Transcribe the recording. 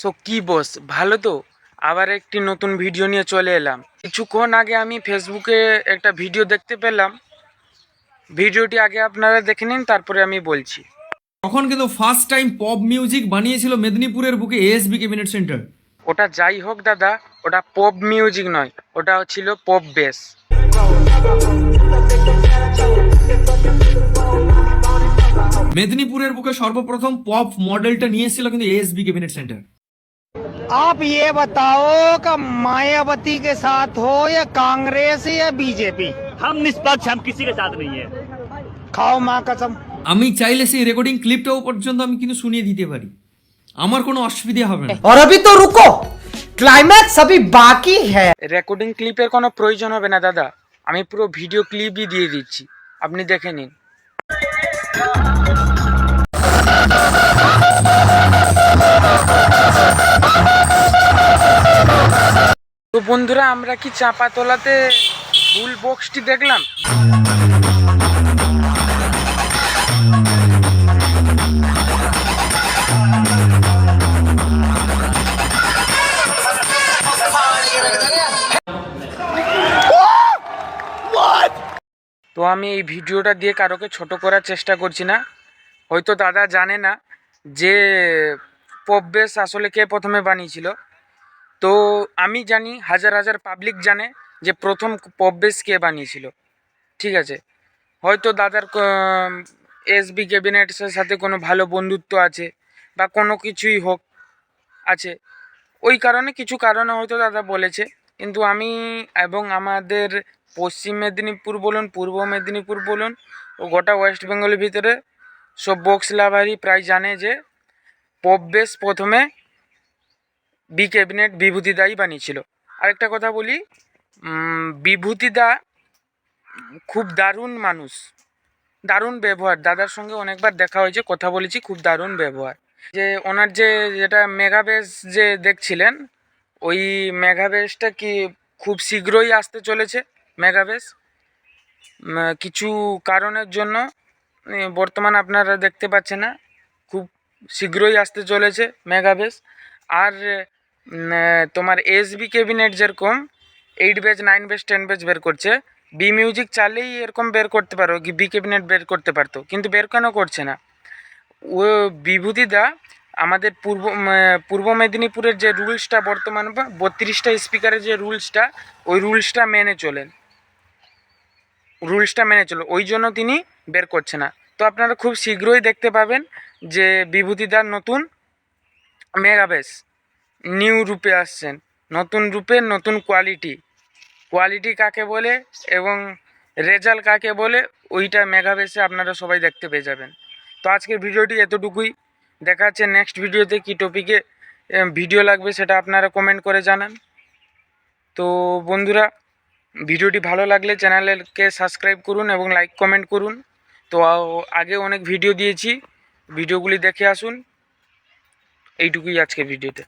So কি বস, ভালো তো? আবার একটি নতুন ভিডিও নিয়ে চলে এলাম। কিছুক্ষণ আগে আমি ফেসবুকে একটা ভিডিও দেখতে পেলাম। ভিডিওটি আগে আপনারা দেখে নিন, তারপরে আমি বলছি। তখন কিন্তু ফার্স্ট টাইম পপ মিউজিক বানিয়েছিল মেদিনীপুরের বুকে এএসবি ক্যাবিনেট সেন্টার। ওটা যাই হোক দাদা, ওটা পপ মিউজিক নয়, ওটা ছিল পপ বেস। মেদিনীপুরের বুকে সর্বপ্রথম পপ মডেলটা নিয়ে এসেছিল কিন্তু এএসবি ক্যাবিনেট সেন্টার। आप ये बताओ कि मायावती के साथ हो या कांग्रेस या बीजेपी। हम निष्पक्ष, हम किसी के साथ नहीं है। खाओ माँ कसम। আমি চাইলে সেই রেকর্ডিং ক্লিপটাও পর্যন্ত আমি কিন্তু শুনিয়ে দিতে পারি, আমার কোনো অসুবিধা হবে না। और अभी तो रुको, क्लाइमैक्स अभी बाकी है। রেকর্ডিং ক্লিপের কোনো প্রয়োজন হবে না দাদা, আমি পুরো ভিডিও ক্লিপই দিয়ে দিচ্ছি, আপনি দেখে নিন। তো বন্ধুরা, আমরা কি চাপাতলাতে ফুল বক্সটি দেখলাম? তো আমি এই ভিডিওটা দিয়ে কারোকে ছোট করার চেষ্টা করছি না। হয়তো দাদা জানে না যে পপ বেস আসলে কে প্রথমে বানিয়েছিল। তো আমি জানি, হাজার হাজার পাবলিক জানে যে প্রথম পপ বেস কে বানিয়েছিল। ঠিক আছে, হয়তো দাদার এসবি ক্যাবিনেটসের সাথে কোনো ভালো বন্ধুত্ব আছে বা কোনো কিছুই হোক আছে, ওই কারণে কিছু কারণে হয়তো দাদা বলেছে। কিন্তু আমি এবং আমাদের পশ্চিম মেদিনীপুর বলুন, পূর্ব মেদিনীপুর বলুন, ও গোটা ওয়েস্ট বেঙ্গলের ভিতরে সব বক্স লাভারই প্রায় জানে যে পপ বেস প্রথমে বি ক্যাবিনেট বিভূতিদাই বানিয়েছিল। আরেকটা কথা বলি, বিভূতিদা খুব দারুণ মানুষ, দারুণ ব্যবহার। দাদার সঙ্গে অনেকবার দেখা হয়েছে, কথা বলেছি, খুব দারুণ ব্যবহার। যে ওনার যেটা মেগাবেস যে দেখছিলেন, ওই মেগাবেসটা কি খুব শীঘ্রই আসতে চলেছে। মেগাবেস কিছু কারণের জন্য বর্তমান আপনারা দেখতে পাচ্ছেন না, খুব শীঘ্রই আসতে চলেছে মেগাবেস। আর তোমার এসবি ক্যাবিনেট যেরকম 8 বেজ, 9 বেজ, 10 বেজ বের করছে, বি মিউজিক চালেই এরকম বের করতে পারো, বি ক্যাবিনেট বের করতে পারতো, কিন্তু বের কেন করছে না? ও বিভূতিদা আমাদের পূর্ব মেদিনীপুরের যে রুলসটা বর্তমান 32টা স্পিকারের যে রুলসটা, ওই রুলসটা মেনে চলেন, ওই জন্য তিনি বের করছে না। তো আপনারা খুব শীঘ্রই দেখতে পাবেন যে বিভূতিদার নতুন মেগাবেস নিউ রূপে আসছেন, নতুন রূপে, নতুন কোয়ালিটি কাকে বলে এবং রেজাল্ট কাকে বলে, ওইটা মেগাবেসে আপনারা সবাই দেখতে পেয়ে যাবেন। তো আজকের ভিডিওটি এতটুকুই, দেখা যাচ্ছে নেক্সট ভিডিওতে। কি টপিকে ভিডিও লাগবে সেটা আপনারা কমেন্ট করে জানান। তো বন্ধুরা, ভিডিওটি ভালো লাগলে চ্যানেলকে সাবস্ক্রাইব করুন এবং লাইক কমেন্ট করুন। তো আগে অনেক ভিডিও দিয়েছি, ভিডিওগুলি দেখে আসুন। এইটুকুই আজকের ভিডিওতে।